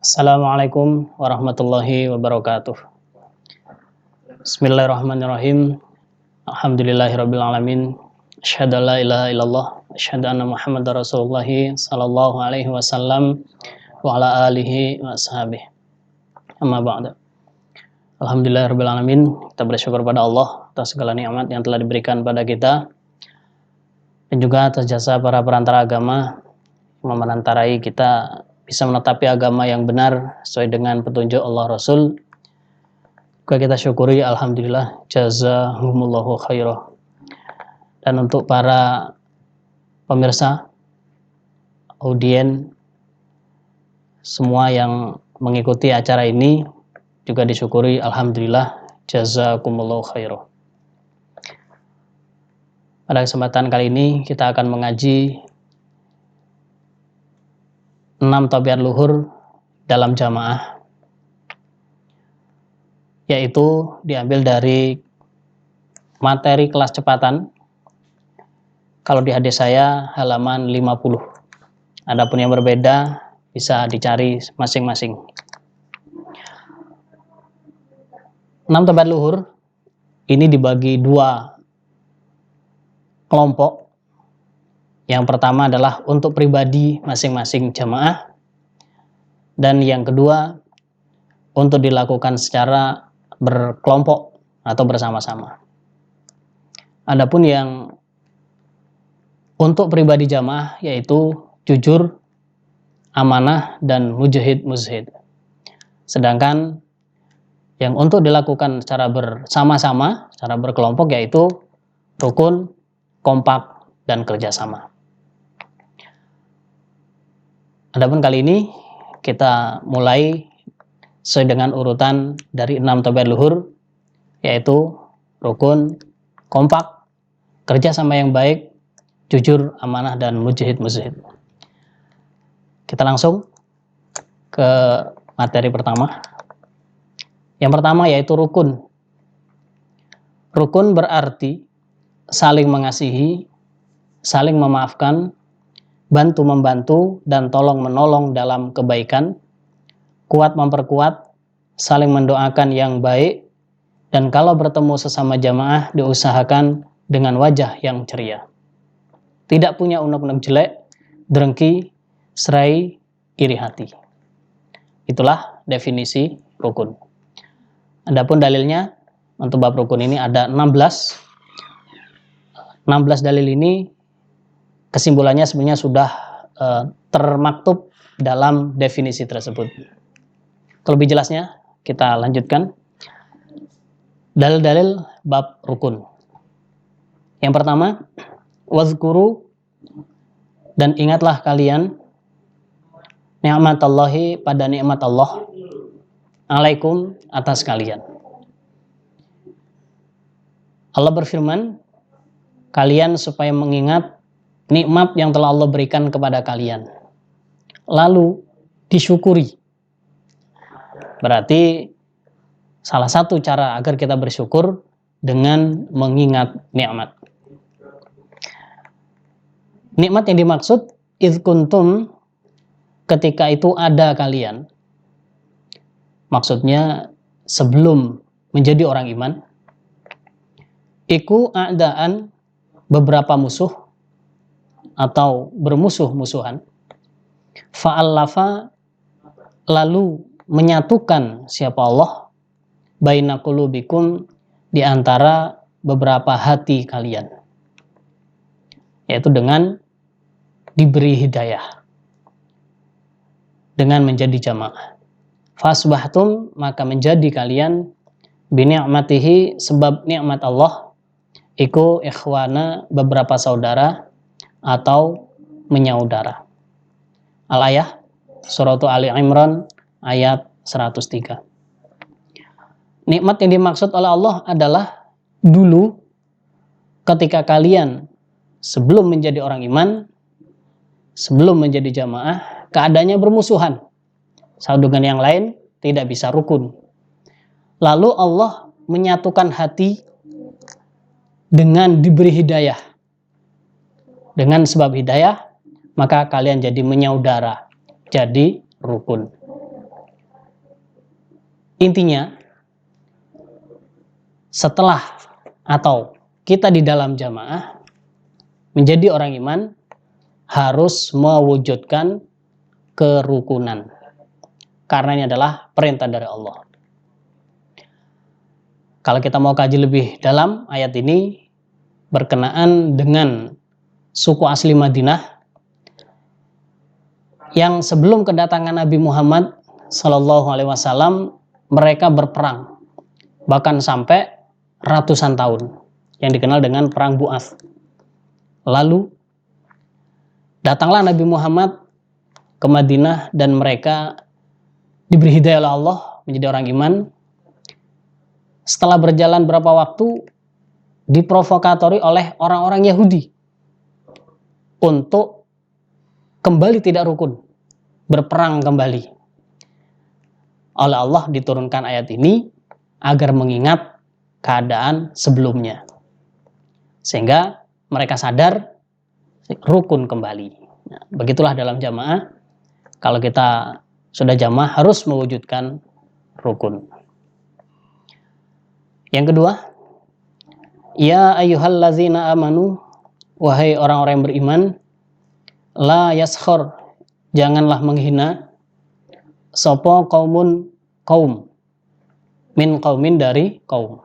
Assalamualaikum warahmatullahi wabarakatuh. Bismillahirrahmanirrahim. Alhamdulillahirabbil alamin. Asyhadu an la ilaha illallah, asyhadu anna Muhammadar Rasulullah sallallahu alaihi wasallam wa ala alihi wa ashabihi. Amma ba'du. Alhamdulillahirabbil alamin. Kita bersyukur pada Allah atas segala nikmat yang telah diberikan pada kita dan juga atas jasa para perantara agama yang memenantarai kita bisa menetapi agama yang benar sesuai dengan petunjuk Allah Rasul. Juga kita syukuri, alhamdulillah, jazahumullahu khairah. Dan untuk para pemirsa, audien, semua yang mengikuti acara ini juga disyukuri, alhamdulillah, jazakumullahu khairah. Pada kesempatan kali ini kita akan mengaji 6 tabiat luhur dalam jamaah, yaitu diambil dari materi kelas cepatan. Kalau di hadis saya halaman 50. Adapun yang berbeda bisa dicari masing-masing. 6 tabiat luhur ini dibagi 2 kelompok. Yang pertama adalah untuk pribadi masing-masing jamaah, dan yang kedua untuk dilakukan secara berkelompok atau bersama-sama. Adapun yang untuk pribadi jamaah yaitu jujur, amanah, dan mujahid muzhid. Sedangkan yang untuk dilakukan secara bersama-sama, secara berkelompok yaitu rukun, kompak, dan kerjasama. Adapun kali ini kita mulai sesuai dengan urutan dari 6 tabiat luhur, yaitu rukun, kompak, kerja sama yang baik, jujur, amanah, dan mujahid muzhid. Kita langsung ke materi pertama. Yang pertama yaitu rukun. Rukun berarti saling mengasihi, saling memaafkan, bantu-membantu, dan tolong-menolong dalam kebaikan, kuat memperkuat, saling mendoakan yang baik, dan kalau bertemu sesama jamaah diusahakan dengan wajah yang ceria. Tidak punya unek-unek jelek, dengki, serai, iri hati. Itulah definisi rukun. Adapun dalilnya untuk bab rukun ini ada 16. 16 dalil ini kesimpulannya sebenarnya sudah termaktub dalam definisi tersebut. Lebih jelasnya kita lanjutkan. Dalil-dalil bab rukun. Yang pertama, wazkuru, dan ingatlah kalian ni'matallahi, pada nikmat Allah, alaikum, atas kalian. Allah berfirman, kalian supaya mengingat nikmat yang telah Allah berikan kepada kalian, lalu disyukuri. Berarti salah satu cara agar kita bersyukur dengan mengingat nikmat. Nikmat yang dimaksud idz kuntum, ketika itu ada kalian. Maksudnya sebelum menjadi orang iman. Iku a'daan, beberapa musuh atau bermusuh-musuhan. Fa'allafa, lalu menyatukan siapa Allah, baina qulubikum, di antara beberapa hati kalian, yaitu dengan diberi hidayah, dengan menjadi jamaah. Fasbahtum, maka menjadi kalian, bini'matihi, sebab nikmat Allah, iku ikhwana, beberapa saudara atau menyaudara. Al-ayah, suratu Ali Imran ayat 103. Nikmat yang dimaksud oleh Allah adalah dulu ketika kalian sebelum menjadi orang iman, sebelum menjadi jamaah, keadaannya bermusuhan. Satu dengan yang lain tidak bisa rukun. Lalu Allah menyatukan hati dengan diberi hidayah. Dengan sebab hidayah, maka kalian jadi menyaudara, jadi rukun. Intinya, setelah atau kita di dalam jamaah, menjadi orang iman, harus mewujudkan kerukunan. Karena ini adalah perintah dari Allah. Kalau kita mau kaji lebih dalam, ayat ini berkenaan dengan suku asli Madinah yang sebelum kedatangan Nabi Muhammad SAW, mereka berperang bahkan sampai ratusan tahun, yang dikenal dengan perang Bu'ath. Lalu datanglah Nabi Muhammad ke Madinah dan mereka diberi hidayah oleh Allah menjadi orang iman. Setelah berjalan berapa waktu, diprovokatori oleh orang-orang Yahudi untuk kembali tidak rukun, berperang kembali. Oleh Allah diturunkan ayat ini agar mengingat keadaan sebelumnya, sehingga mereka sadar rukun kembali. Nah, begitulah dalam jamaah. Kalau kita sudah jamaah harus mewujudkan rukun. Yang kedua, ya ayyuhallazina amanu, wahai orang-orang yang beriman, la yaskhor, janganlah menghina, sopo kaumun, kaum, min kaumin, dari kaum.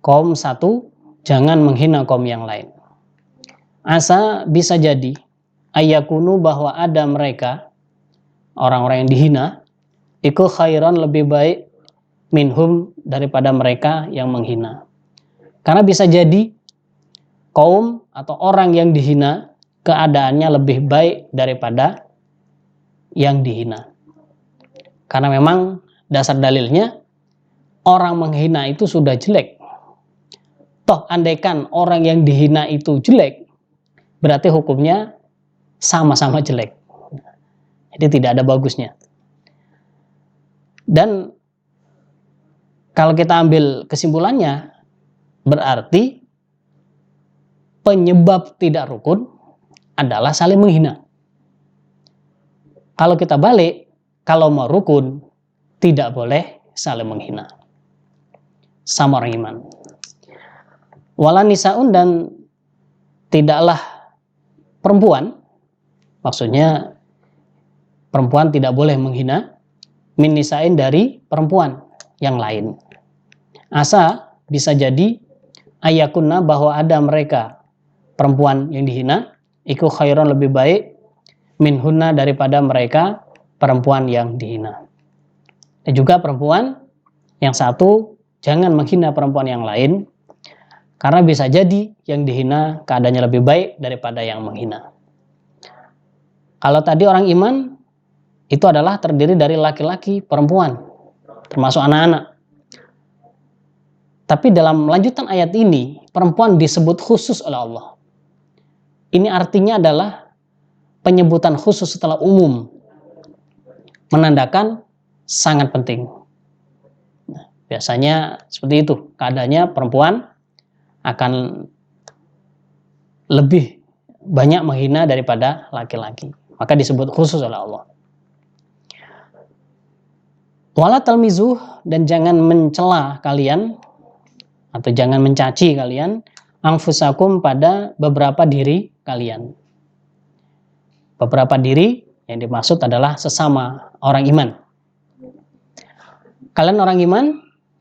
Kaum satu, jangan menghina kaum yang lain. Asa, bisa jadi, ayyakunu, bahwa ada mereka, orang-orang yang dihina, iku khairan, lebih baik, minhum, daripada mereka yang menghina. Karena bisa jadi kaum atau orang yang dihina keadaannya lebih baik daripada yang dihina. Karena memang dasar dalilnya orang menghina itu sudah jelek. Toh andaikan orang yang dihina itu jelek, berarti hukumnya sama-sama jelek. Jadi tidak ada bagusnya. Dan kalau kita ambil kesimpulannya, berarti penyebab tidak rukun adalah saling menghina. Kalau kita balik, kalau mau rukun, tidak boleh saling menghina sama orang iman. Wala nisaun, dan tidaklah perempuan, maksudnya perempuan tidak boleh menghina, min nisain, dari perempuan yang lain. Asa, bisa jadi, ayakunna, bahwa ada mereka perempuan yang dihina, iku khairon, lebih baik, minhunna, daripada mereka perempuan yang dihina. Dan juga perempuan yang satu jangan menghina perempuan yang lain, karena bisa jadi yang dihina keadaannya lebih baik daripada yang menghina. Kalau tadi orang iman itu adalah terdiri dari laki-laki, perempuan, termasuk anak-anak. Tapi dalam lanjutan ayat ini, perempuan disebut khusus oleh Allah. Ini artinya adalah penyebutan khusus setelah umum, menandakan sangat penting. Nah, biasanya seperti itu, keadaannya perempuan akan lebih banyak menghina daripada laki-laki. Maka disebut khusus oleh Allah. Wala talmizuh, dan jangan mencela kalian, atau jangan mencaci kalian, anfusakum, pada beberapa diri kalian. Beberapa diri yang dimaksud adalah sesama orang iman. Kalian orang iman,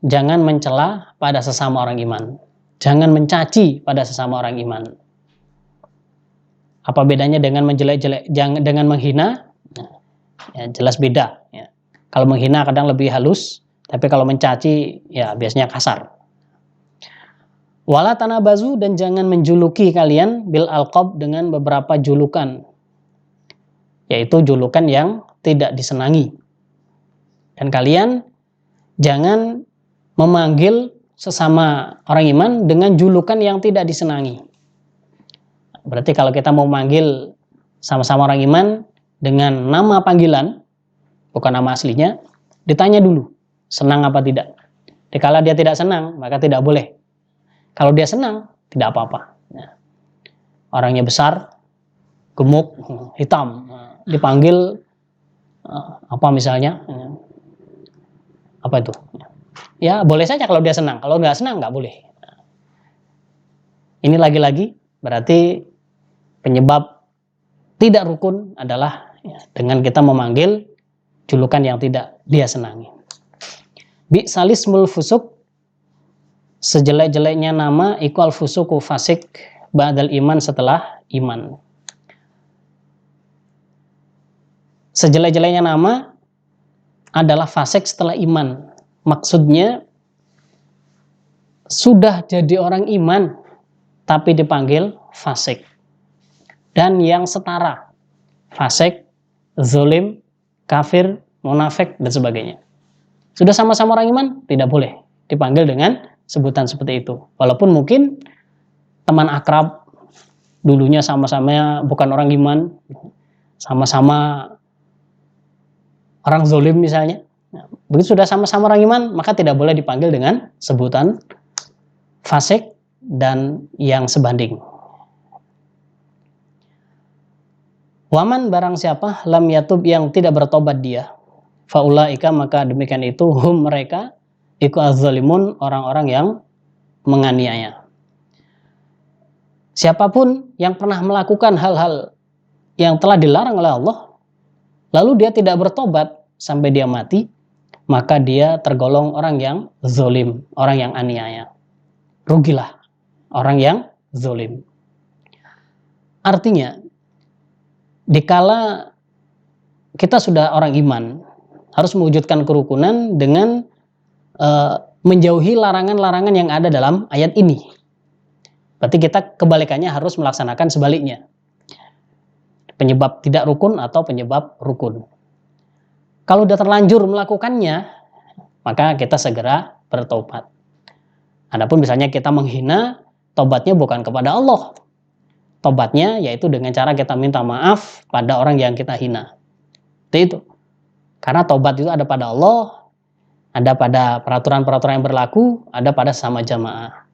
jangan mencela pada sesama orang iman. Jangan mencaci pada sesama orang iman. Apa bedanya dengan menjelek-jelek, dengan menghina? Nah, ya, jelas beda. Ya. Kalau menghina kadang lebih halus, tapi kalau mencaci ya biasanya kasar. Wala tanabazu, dan jangan menjuluki kalian bil alqab, dengan beberapa julukan, yaitu julukan yang tidak disenangi. Dan kalian jangan memanggil sesama orang iman dengan julukan yang tidak disenangi. Berarti kalau kita mau manggil sama-sama orang iman dengan nama panggilan, bukan nama aslinya, ditanya dulu, senang apa tidak. Kalau dia tidak senang, maka tidak boleh. Kalau dia senang, tidak apa-apa. Orangnya besar, gemuk, hitam, dipanggil apa misalnya, apa itu? Ya boleh saja kalau dia senang, kalau nggak senang nggak boleh. Ini lagi-lagi berarti penyebab tidak rukun adalah dengan kita memanggil julukan yang tidak dia senangi. Bi'salismul fusuk, sejelek-jeleknya nama iku al fusuku fasik ba'dal iman, setelah iman. Sejelek-jeleknya nama adalah fasik setelah iman. Maksudnya sudah jadi orang iman tapi dipanggil fasik. Dan yang setara, fasik, zalim, kafir, munafik, dan sebagainya. Sudah sama-sama orang iman, tidak boleh dipanggil dengan sebutan seperti itu. Walaupun mungkin teman akrab, dulunya sama-sama bukan orang iman, sama-sama orang zalim misalnya. Begitu sudah sama-sama orang iman, maka tidak boleh dipanggil dengan sebutan fasik dan yang sebanding. Waman barang siapa lam yatub, yang tidak bertobat dia, faulaika, maka demikian itu hum mereka iku az-zalimun, orang-orang yang menganiaya. Siapapun yang pernah melakukan hal-hal yang telah dilarang oleh Allah, lalu dia tidak bertobat sampai dia mati, maka dia tergolong orang yang zalim, orang yang aniaya. Rugilah orang yang zalim. Artinya, dikala kita sudah orang iman, harus mewujudkan kerukunan dengan menjauhi larangan-larangan yang ada dalam ayat ini. Berarti kita kebalikannya harus melaksanakan sebaliknya. Penyebab tidak rukun atau penyebab rukun. Kalau sudah terlanjur melakukannya, maka kita segera bertobat. Adapun misalnya kita menghina, tobatnya bukan kepada Allah. Tobatnya yaitu dengan cara kita minta maaf pada orang yang kita hina. Itu. Karena tobat itu ada pada Allah, ada pada peraturan-peraturan yang berlaku, ada pada sesama jamaah.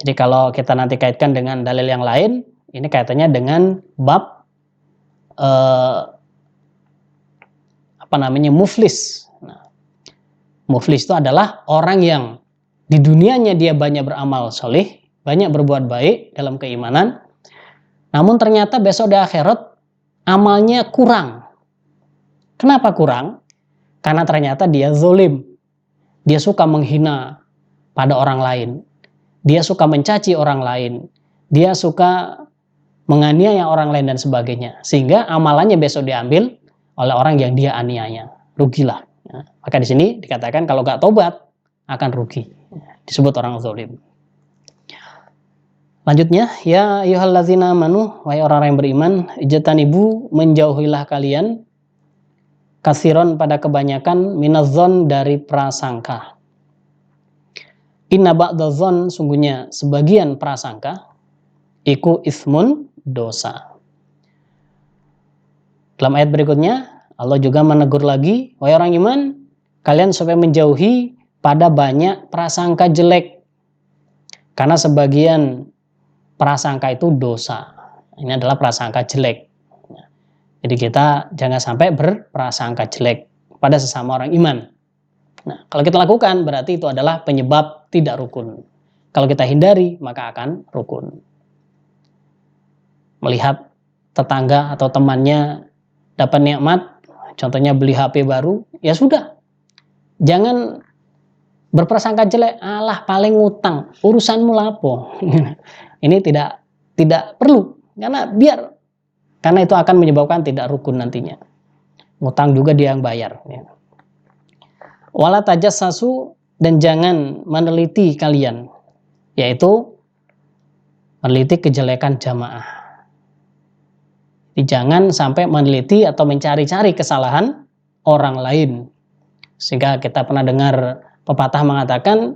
Jadi kalau kita nanti kaitkan dengan dalil yang lain, ini kaitannya dengan bab muflis. Nah, muflis itu adalah orang yang di dunianya dia banyak beramal soleh, banyak berbuat baik dalam keimanan, namun ternyata besok di akhirat amalnya kurang. Kenapa kurang? Karena ternyata dia zalim. Dia suka menghina pada orang lain. Dia suka mencaci orang lain. Dia suka menganiaya orang lain dan sebagainya. Sehingga amalannya besok diambil oleh orang yang dia aniaya. Rugilah. Ya, maka di sini dikatakan kalau gak tobat akan rugi. Disebut orang zalim. Lanjutnya, ya ayyuhallazina amanu, wahai orang-orang yang beriman, ijtanibu, menjauhilah kalian, kasiron, pada kebanyakan, minazzon, dari prasangka. Inna ba'dadzon, sungguhnya sebagian prasangka, iku ismun, dosa. Dalam ayat berikutnya, Allah juga menegur lagi, wahai orang iman, kalian supaya menjauhi pada banyak prasangka jelek. Karena sebagian prasangka itu dosa. Ini adalah prasangka jelek. Jadi kita jangan sampai berprasangka jelek pada sesama orang iman. Nah, kalau kita lakukan berarti itu adalah penyebab tidak rukun. Kalau kita hindari maka akan rukun. Melihat tetangga atau temannya dapat nikmat, contohnya beli HP baru, ya sudah. Jangan berprasangka jelek, alah paling ngutang, urusanmu lapo. Ini tidak perlu, karena itu akan menyebabkan tidak rukun nantinya. Ngutang juga dia yang bayar. Wala tajassasu, dan jangan meneliti kalian, yaitu meneliti kejelekan jamaah. Jangan sampai meneliti atau mencari-cari kesalahan orang lain. Sehingga kita pernah dengar pepatah mengatakan,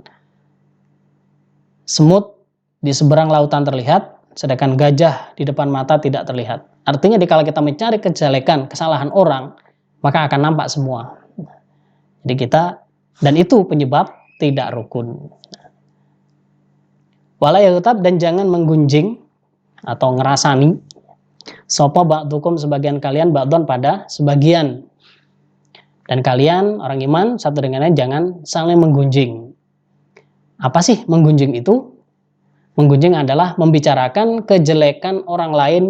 semut di seberang lautan terlihat, sedangkan gajah di depan mata tidak terlihat. Artinya kalau kita mencari kejelekan, kesalahan orang, maka akan nampak semua. Jadi dan itu penyebab tidak rukun. Wala yaghtab, dan jangan menggunjing atau ngerasani sapa ba'dukum, sebagian kalian, ba'don, pada sebagian. Dan kalian orang iman satu dengan lain jangan saling menggunjing. Apa sih menggunjing itu? Menggunjing adalah membicarakan kejelekan orang lain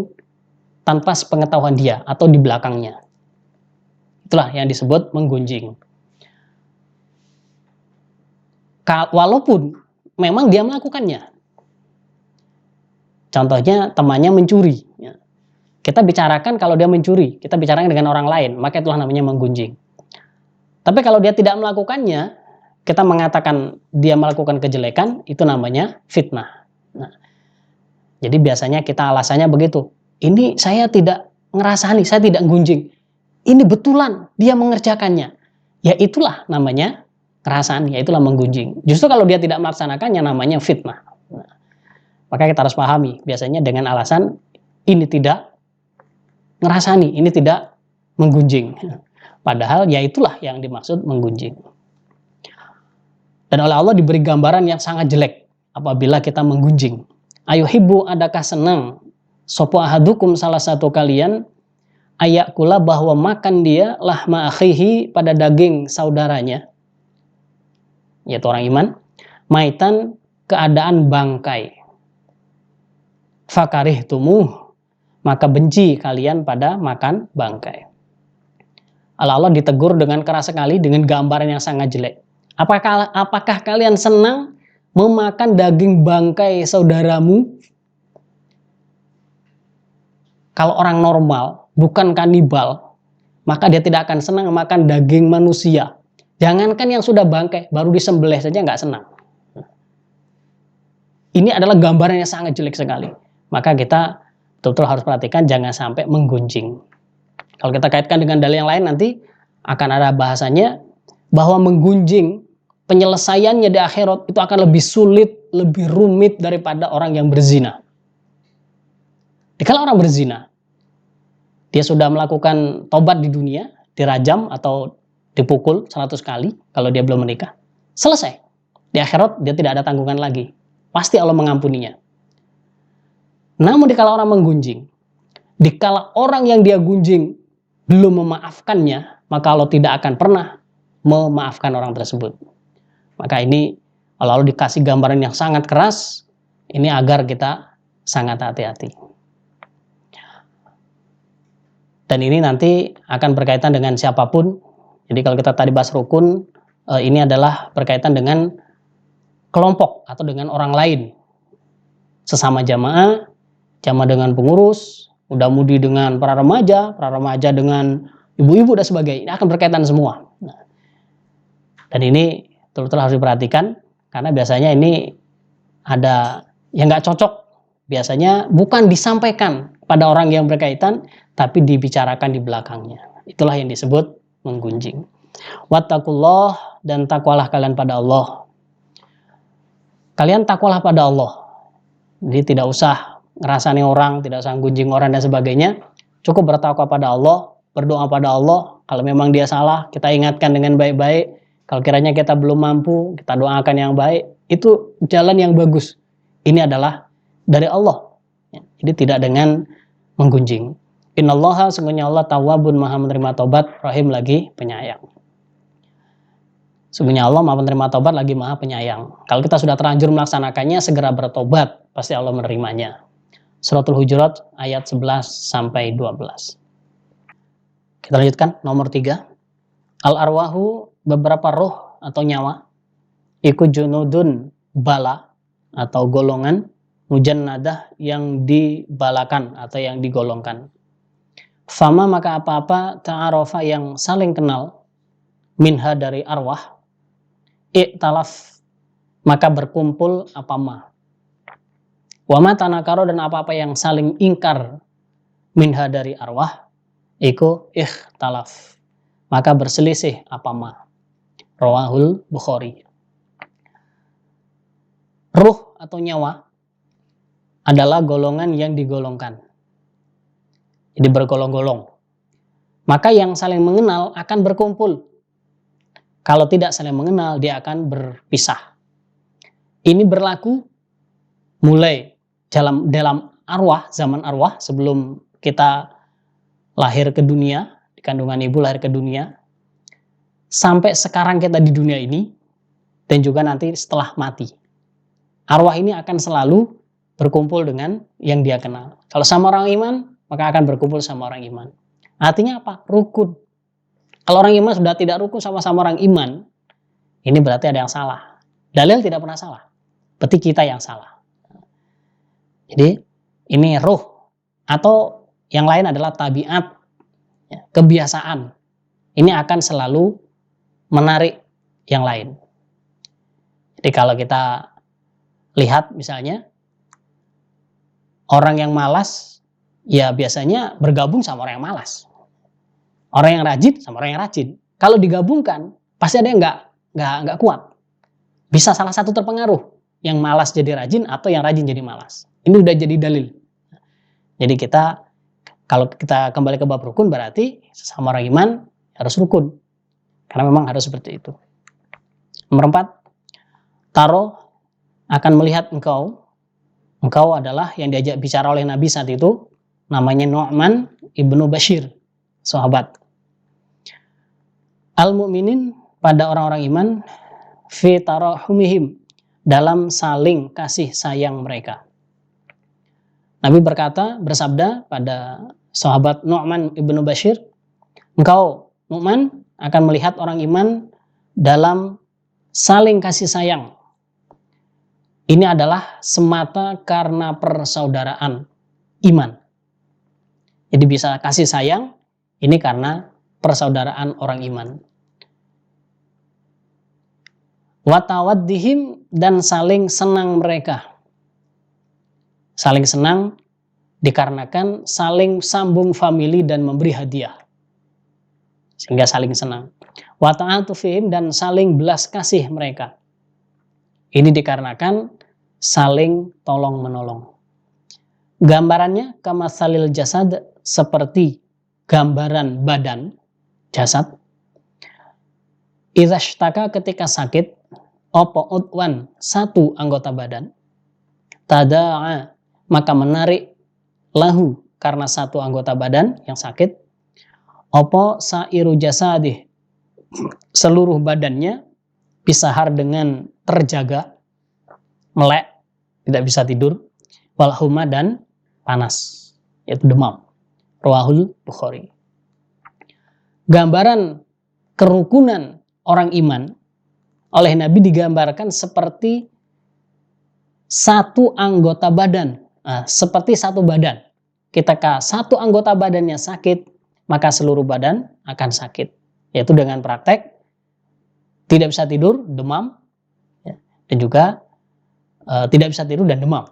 tanpa sepengetahuan dia atau di belakangnya. Itulah yang disebut menggunjing. Walaupun memang dia melakukannya. Contohnya temannya mencuri. Kita bicarakan kalau dia mencuri, kita bicarakan dengan orang lain, maka itulah namanya menggunjing. Tapi kalau dia tidak melakukannya, kita mengatakan dia melakukan kejelekan, itu namanya fitnah. Nah, jadi biasanya kita alasannya begitu. Ini saya tidak ngerasani, saya tidak gunjing. Ini betulan dia mengerjakannya. Ya itulah namanya ngerasani, ya itulah menggunjing. Justru kalau dia tidak melaksanakannya namanya fitnah. Nah, maka kita harus pahami, biasanya dengan alasan ini tidak ngerasani, ini tidak menggunjing. Padahal ya itulah yang dimaksud menggunjing. Dan oleh Allah diberi gambaran yang sangat jelek apabila kita menggunjing. Ayuhibbu, adakah senang sopo ahadukum, salah satu kalian, ayakula, bahwa makan dia lahma akhihi, pada daging saudaranya, yaitu orang iman, maitan, keadaan bangkai. Fakarih tumuh, maka benci kalian pada makan bangkai. Allah ditegur dengan keras sekali dengan gambaran yang sangat jelek. Apakah kalian senang memakan daging bangkai saudaramu? Kalau orang normal, bukan kanibal, maka dia tidak akan senang makan daging manusia. Jangankan yang sudah bangkai, baru disembelih saja nggak senang. Ini adalah gambaran yang sangat jelek sekali. Maka kita betul-betul harus perhatikan jangan sampai menggunjing. Kalau kita kaitkan dengan dalil yang lain nanti akan ada bahasanya bahwa menggunjing penyelesaiannya di akhirat itu akan lebih sulit, lebih rumit daripada orang yang berzina. Kalau orang berzina, dia sudah melakukan tobat di dunia, dirajam atau dipukul 100 kali kalau dia belum menikah. Selesai. Di akhirat dia tidak ada tanggungan lagi. Pasti Allah mengampuninya. Namun dikala orang menggunjing, dikala orang yang dia gunjing belum memaafkannya, maka Allah tidak akan pernah memaafkan orang tersebut. Maka ini Allah dikasih gambaran yang sangat keras, ini agar kita sangat hati-hati. Dan ini nanti akan berkaitan dengan siapapun. Jadi kalau kita tadi bahas rukun, ini adalah berkaitan dengan kelompok atau dengan orang lain. Sesama jamaah dengan pengurus, muda-mudi dengan para remaja dengan ibu-ibu dan sebagainya. Ini akan berkaitan semua. Dan ini betul-betul harus diperhatikan, karena biasanya ini ada yang nggak cocok. Biasanya bukan disampaikan pada orang yang berkaitan, tapi dibicarakan di belakangnya. Itulah yang disebut menggunjing. Wattaqullah, dan takwalah kalian pada Allah. Kalian takwalah pada Allah. Jadi tidak usah ngerasani orang, tidak usah gunjing orang dan sebagainya. Cukup bertakwa pada Allah, berdoa pada Allah. Kalau memang dia salah, kita ingatkan dengan baik-baik. Kalau kiranya kita belum mampu, kita doakan yang baik. Itu jalan yang bagus. Ini adalah dari Allah. Jadi tidak dengan menggunjing. Innallaha, sungguhnya Allah, tawwabun, maha menerima tobat, rahim, lagi penyayang. Sungguhnya Allah maha menerima tobat, lagi maha penyayang. Kalau kita sudah terlanjur melaksanakannya, segera bertobat, pasti Allah menerimanya. Suratul Hujurat ayat 11-12. Kita lanjutkan nomor 3. Al-arwahu, beberapa roh atau nyawa, iku junudun, bala atau golongan, mujannadah, yang dibalakan atau yang digolongkan. Fama, maka apa-apa, ta'arofa, yang saling kenal, minha, dari arwah, i'talaf, maka berkumpul apa ma. Wama tanakaro, dan apa-apa yang saling ingkar, minha dari arwah iku ikhtalaf, maka berselisih apa ma. Rawahul Bukhari. Ruh atau nyawa adalah golongan yang digolongkan, jadi bergolong-golong. Maka yang saling mengenal akan berkumpul. Kalau tidak saling mengenal, dia akan berpisah. Ini berlaku mulai dalam arwah, zaman arwah, sebelum kita lahir ke dunia, di kandungan ibu lahir ke dunia, sampai sekarang kita di dunia ini, dan juga nanti setelah mati. Arwah ini akan selalu berkumpul dengan yang dia kenal. Kalau sama orang iman, maka akan berkumpul sama orang iman. Artinya apa? Rukun. Kalau orang iman sudah tidak rukun sama-sama orang iman, ini berarti ada yang salah. Dalil tidak pernah salah, berarti kita yang salah. Jadi ini ruh, atau yang lain adalah tabiat, kebiasaan. Ini akan selalu menarik yang lain. Jadi kalau kita lihat misalnya orang yang malas, ya biasanya bergabung sama orang yang malas. Orang yang rajin sama orang yang rajin. Kalau digabungkan, pasti ada yang nggak kuat. Bisa salah satu terpengaruh, yang malas jadi rajin atau yang rajin jadi malas. Ini udah jadi dalil. Jadi kalau kita kembali ke bab rukun, berarti sesama orang iman harus rukun. Karena memang harus seperti itu. Nomor 4, Taro akan melihat engkau. Engkau adalah yang diajak bicara oleh Nabi saat itu, namanya Nu'man ibnu Bashir, sahabat. Al-mu'minin, pada orang-orang iman, fi tarahumihim, dalam saling kasih sayang mereka. Nabi bersabda pada sahabat Nu'man ibnu Bashir, engkau Nu'man akan melihat orang iman dalam saling kasih sayang. Ini adalah semata karena persaudaraan iman. Jadi bisa kasih sayang, ini karena persaudaraan orang iman. Watawaddihim, dan saling senang mereka. Saling senang dikarenakan saling sambung famili dan memberi hadiah, sehingga saling senang. Wata'atufihim, dan saling belas kasih mereka. Ini dikarenakan saling tolong menolong. Gambarannya kamatsalil jasad, seperti gambaran badan, jasad. Idzashtaka, ketika sakit, opo udwan, satu anggota badan, tada'a, maka menarik, lahu, karena satu anggota badan yang sakit, opo sairu jasadih, seluruh badannya, bisahar, dengan terjaga, melek, tidak bisa tidur, walhuma, dan panas, yaitu demam. Rawahul Bukhari. Gambaran kerukunan orang iman oleh Nabi digambarkan seperti satu anggota badan, seperti satu badan. Ketika satu anggota badannya sakit, maka seluruh badan akan sakit, yaitu dengan praktek tidak bisa tidur, demam, dan juga tidak bisa tidur dan demam.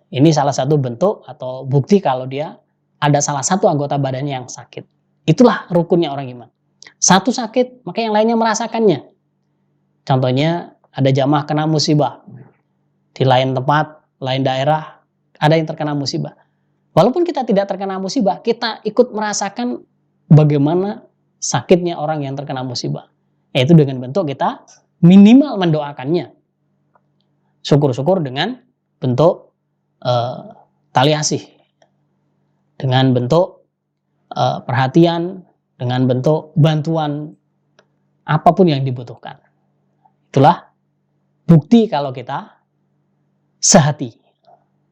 Ini salah satu bentuk atau bukti kalau dia ada salah satu anggota badannya yang sakit. Itulah rukunnya orang iman. Satu sakit, maka yang lainnya merasakannya. Contohnya ada jamaah kena musibah. Di lain tempat, lain daerah, ada yang terkena musibah. Walaupun kita tidak terkena musibah, kita ikut merasakan bagaimana sakitnya orang yang terkena musibah. Yaitu dengan bentuk kita minimal mendoakannya. Syukur-syukur dengan bentuk tali asih, dengan bentuk perhatian, dengan bentuk bantuan, apapun yang dibutuhkan. Itulah bukti kalau kita sehati,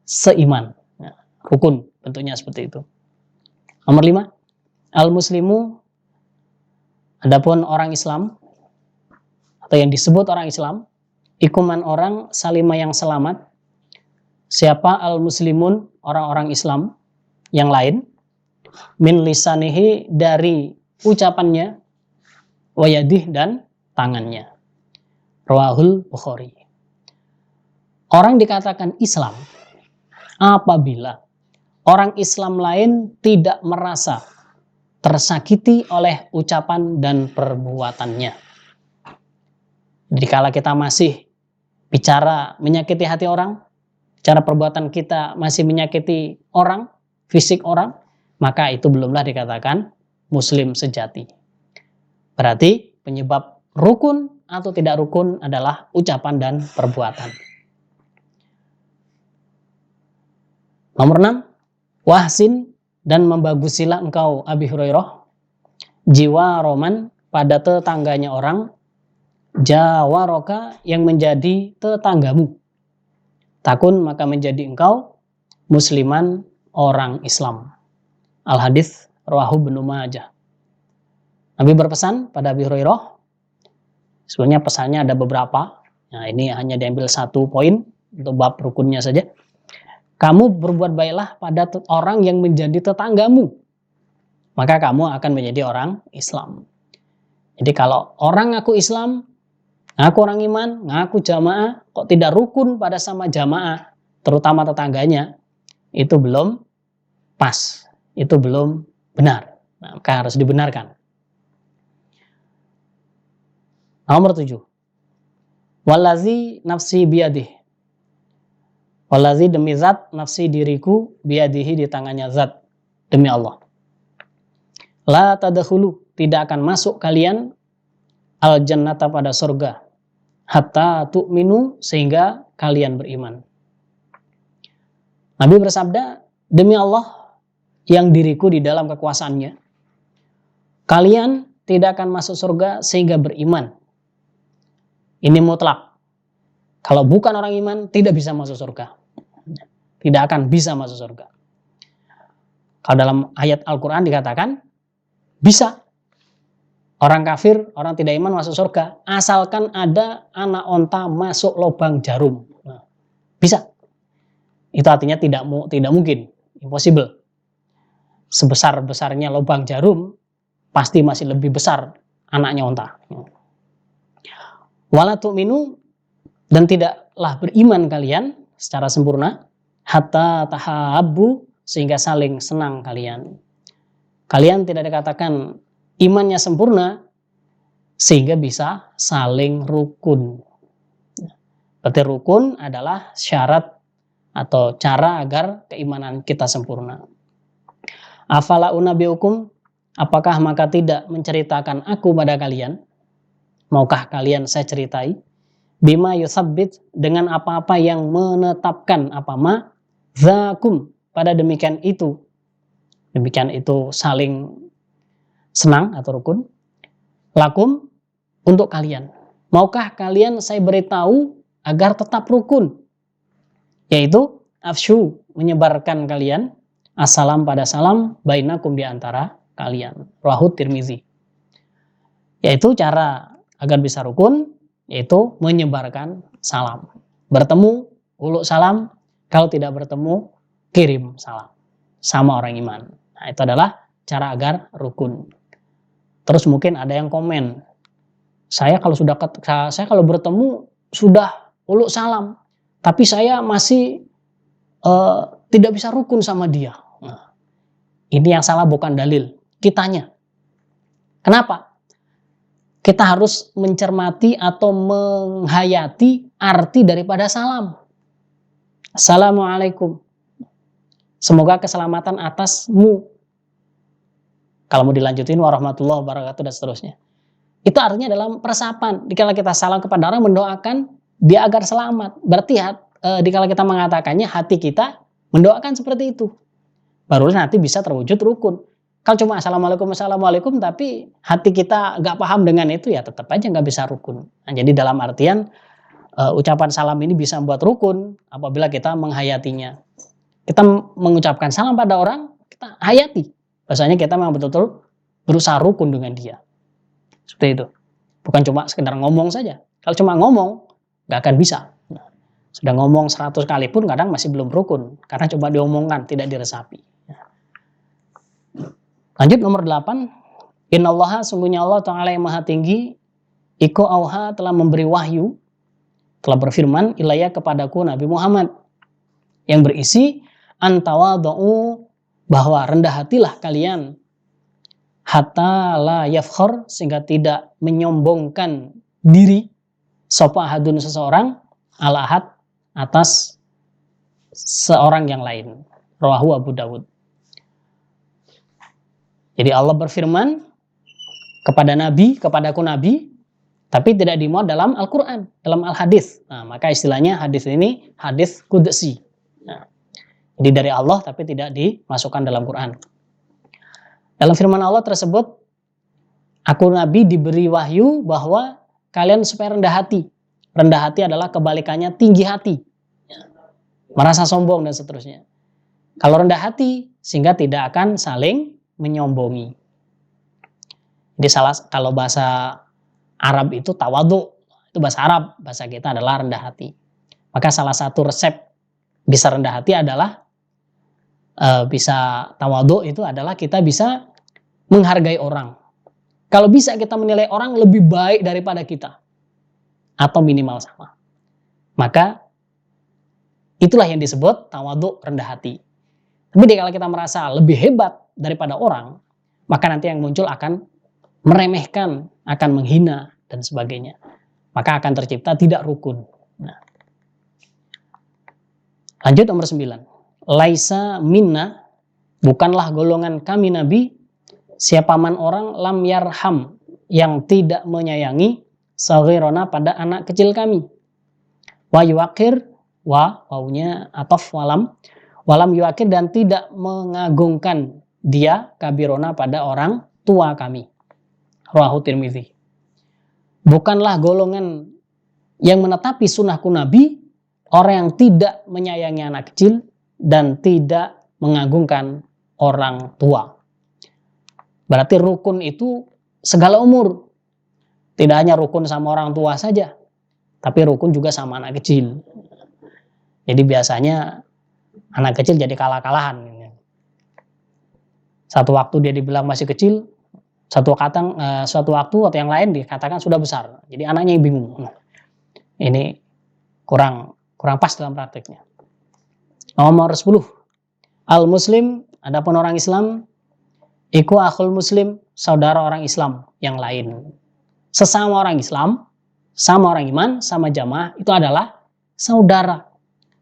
seiman. Rukun bentuknya seperti itu. Nomor 5, al-muslimu, adapun orang Islam, atau yang disebut orang Islam, ikuman orang salima yang selamat. Siapa al-muslimun, orang-orang Islam yang lain, min lisanihi, dari ucapannya, wayadih, dan tangannya. Rawahul Bukhari. Orang dikatakan Islam apabila orang Islam lain tidak merasa tersakiti oleh ucapan dan perbuatannya. Jadi kalau kita masih bicara menyakiti hati orang, cara perbuatan kita masih menyakiti orang, fisik orang, maka itu belumlah dikatakan muslim sejati. Berarti penyebab rukun atau tidak rukun adalah ucapan dan perbuatan. Nomor 6, wahsin dan membagusilah engkau Abi Hurairah jiwa roman pada tetangganya orang, jawaroka yang menjadi tetanggamu. Takun maka menjadi engkau musliman orang Islam. Al-Hadits rawahu Ibnu Majah. Nabi berpesan pada Abi Hurairah, sebenarnya pesannya ada beberapa. Nah, ini hanya diambil satu poin untuk bab rukunnya saja. Kamu berbuat baiklah pada orang yang menjadi tetanggamu, maka kamu akan menjadi orang Islam. Jadi kalau orang ngaku Islam, ngaku orang iman, ngaku jamaah, kok tidak rukun pada sama jamaah, terutama tetangganya, itu belum pas, itu belum benar. Nah, maka harus dibenarkan. Nomor 7. Wallazi nafsi biyadih. Wallazi demi zat nafsi diriku biyadihi di tangannya zat, demi Allah. La tadkhulu, tidak akan masuk kalian al jannata pada surga hatta tu'minu, sehingga kalian beriman. Nabi bersabda, demi Allah yang diriku di dalam kekuasaannya, kalian tidak akan masuk surga sehingga beriman. Ini mutlak. Kalau bukan orang iman, tidak bisa masuk surga. Tidak akan bisa masuk surga. Kalau dalam ayat Al-Quran dikatakan, bisa. Orang kafir, orang tidak iman masuk surga, asalkan ada anak onta masuk lubang jarum. Nah, bisa. Itu artinya tidak mungkin, impossible. Sebesar-besarnya lubang jarum, pasti masih lebih besar anaknya onta. Wala tu'minu, dan tidaklah beriman kalian secara sempurna, hatta tahabbu, sehingga saling senang kalian. Kalian tidak dikatakan imannya sempurna sehingga bisa saling rukun. Berarti rukun adalah syarat atau cara agar keimanan kita sempurna. Afala unabiukum, apakah maka tidak menceritakan aku pada kalian? Maukah kalian saya ceritai? Bima yusabbit, dengan apa-apa yang menetapkan apa ma zakum, pada demikian itu saling senang atau rukun, lakum, untuk kalian. Maukah kalian saya beritahu agar tetap rukun, yaitu afshu, menyebarkan kalian assalam pada salam bainakum, di antara kalian. Rawahu Tirmizi. Yaitu cara agar bisa rukun, yaitu menyebarkan salam. Bertemu, uluk salam. Kalau tidak bertemu, kirim salam sama orang iman. Nah, itu adalah cara agar rukun. Terus mungkin ada yang komen, saya kalau bertemu sudah uluk salam, tapi saya masih tidak bisa rukun sama dia. Nah, ini yang salah bukan dalil, kitanya. Kenapa? Kita harus mencermati atau menghayati arti daripada salam. Assalamualaikum. Semoga keselamatan atasmu. Kalau mau dilanjutin, warahmatullahi wabarakatuh, dan seterusnya. Itu artinya dalam persapan. Dikala kita salam kepada orang, mendoakan dia agar selamat. Berarti dikala kita mengatakannya, hati kita mendoakan seperti itu. Barulah nanti bisa terwujud rukun. Kalau cuma assalamualaikum, tapi hati kita nggak paham dengan itu, ya tetap aja nggak bisa rukun. Nah, jadi dalam artian ucapan salam ini bisa membuat rukun apabila kita menghayatinya. Kita mengucapkan salam pada orang, kita hayati. Bahasanya kita memang betul-betul berusaha rukun dengan dia. Seperti itu. Bukan cuma sekedar ngomong saja. Kalau cuma ngomong, nggak akan bisa. Sudah ngomong 100 kali pun kadang masih belum rukun. Karena cuma diomongkan, tidak diresapi. Lanjut nomor 8. Innallaha, sungguhnya Allah Ta'ala yang maha tinggi, iku auha, telah memberi wahyu, telah berfirman, ilayya, kepadaku Nabi Muhammad, yang berisi antawadu'u, bahwa rendah hatilah kalian, hatta la yafkhar, sehingga tidak menyombongkan diri, sapa ahadun, seseorang, ala ahad, atas seorang yang lain. Rawahu Abu Dawud. Jadi Allah berfirman kepada Nabi, kepadaku Nabi, tapi tidak dimuat dalam Al-Quran, dalam Al-Hadis. Nah, maka istilahnya hadis ini hadis qudsi. Nah, jadi dari Allah tapi tidak dimasukkan dalam Quran. Dalam firman Allah tersebut, aku Nabi diberi wahyu bahwa kalian supaya rendah hati. Rendah hati adalah kebalikannya tinggi hati, merasa sombong dan seterusnya. Kalau rendah hati, sehingga tidak akan saling menyombongi. Jadi kalau bahasa Arab itu tawadu, itu bahasa Arab, bahasa kita adalah rendah hati. Maka salah satu resep bisa rendah hati adalah bisa tawadu, itu adalah kita bisa menghargai orang. Kalau bisa kita menilai orang lebih baik daripada kita, atau minimal sama, maka itulah yang disebut tawadu, rendah hati. Tapi kalau kita merasa lebih hebat daripada orang, maka nanti yang muncul akan meremehkan, akan menghina, dan sebagainya. Maka akan tercipta tidak rukun. Nah. Lanjut nomor 9. Laisa minna, bukanlah golongan kami Nabi, siapaman orang lam yarham, yang tidak menyayangi, saghirona, pada anak kecil kami. Wa yuwaqir, wawunya ataf walam yuwaqir, dan tidak mengagungkan dia, kabirona, pada orang tua kami. Rawahu Tirmidzi. Bukanlah golongan yang menetapi sunnahku Nabi orang yang tidak menyayangi anak kecil dan tidak mengagungkan orang tua. Berarti rukun itu segala umur. Tidak hanya rukun sama orang tua saja, tapi rukun juga sama anak kecil. Jadi biasanya anak kecil jadi kalah-kalahan. Satu waktu dia dibilang masih kecil, suatu waktu atau yang lain dikatakan sudah besar. Jadi anaknya yang bingung. Ini kurang pas dalam prakteknya. Nomor 10. Al-Muslim, adapun orang Islam, iku akhul muslim, saudara orang Islam yang lain. Sesama orang Islam, sama orang iman, sama jamaah, itu adalah saudara.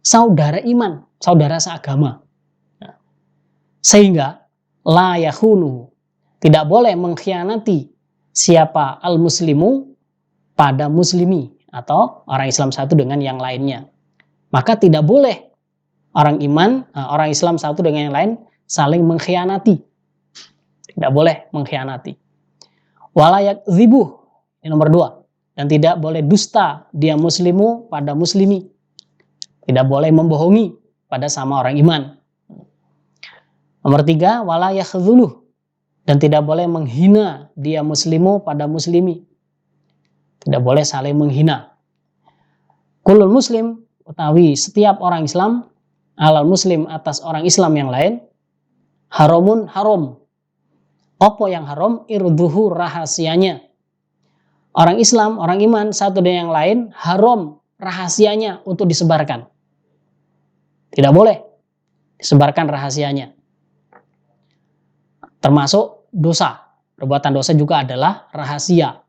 Saudara iman, saudara seagama. Sehingga la yakhunu, tidak boleh mengkhianati siapa al-muslimu pada muslimi, atau orang Islam satu dengan yang lainnya. Maka tidak boleh orang Islam satu dengan yang lain saling mengkhianati. Tidak boleh mengkhianati. Wala yakdzibuh, ini nomor 2. Dan tidak boleh dusta dia muslimu pada muslimi. Tidak boleh membohongi pada sama orang iman. Nomor 3, wala yakdzuluh, dan tidak boleh menghina dia muslimu pada muslimi. Tidak boleh saling menghina. Kullul muslim, utawi setiap orang Islam, alal muslim, atas orang Islam yang lain, haramun, haram. Apa yang haram? Irduhu, rahasianya. Orang Islam, orang iman satu dengan yang lain, haram rahasianya untuk disebarkan. Tidak boleh disebarkan rahasianya. Termasuk dosa. Perbuatan dosa juga adalah rahasia.